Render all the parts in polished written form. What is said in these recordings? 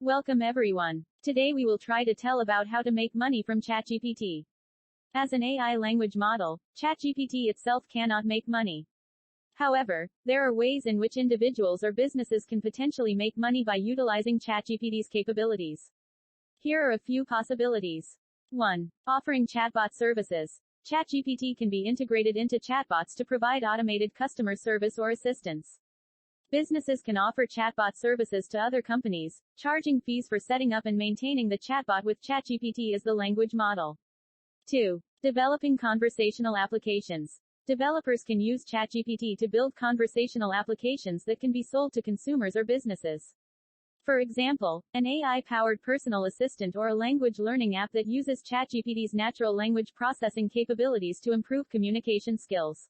Welcome everyone. Today we will try to tell about how to make money from ChatGPT. As an AI language model, ChatGPT itself cannot make money. However, there are ways in which individuals or businesses can potentially make money by utilizing ChatGPT's capabilities. Here are a few possibilities. 1. Offering chatbot services. ChatGPT can be integrated into chatbots to provide automated customer service or assistance. Businesses can offer chatbot services to other companies, charging fees for setting up and maintaining the chatbot with ChatGPT as the language model. 2. Developing conversational applications. Developers can use ChatGPT to build conversational applications that can be sold to consumers or businesses. For example, an AI-powered personal assistant or a language learning app that uses ChatGPT's natural language processing capabilities to improve communication skills.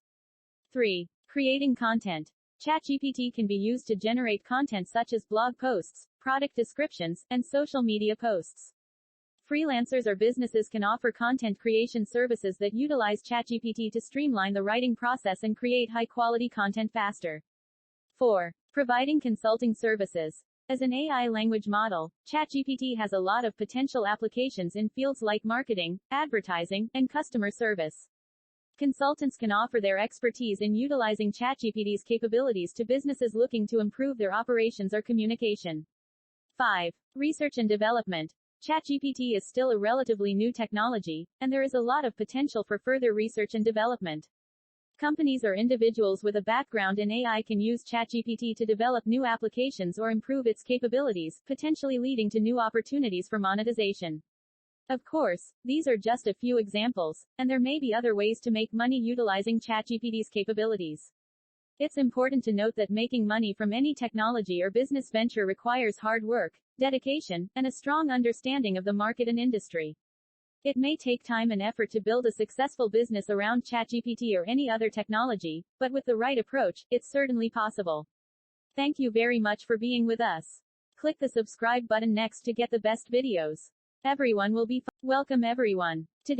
3. Creating content. ChatGPT can be used to generate content such as blog posts, product descriptions, and social media posts. Freelancers or businesses can offer content creation services that utilize ChatGPT to streamline the writing process and create high-quality content faster. 4. Providing consulting services. As an AI language model, ChatGPT has a lot of potential applications in fields like marketing, advertising, and customer service. Consultants can offer their expertise in utilizing ChatGPT's capabilities to businesses looking to improve their operations or communication. 5. Research and development. ChatGPT is still a relatively new technology, and there is a lot of potential for further research and development. Companies or individuals with a background in AI can use ChatGPT to develop new applications or improve its capabilities, potentially leading to new opportunities for monetization. Of course, these are just a few examples, and there may be other ways to make money utilizing ChatGPT's capabilities. It's important to note that making money from any technology or business venture requires hard work, dedication, and a strong understanding of the market and industry. It may take time and effort to build a successful business around ChatGPT or any other technology, but with the right approach, it's certainly possible. Thank you very much for being with us. Click the subscribe button next to get the best videos. Everyone will be welcome everyone. Today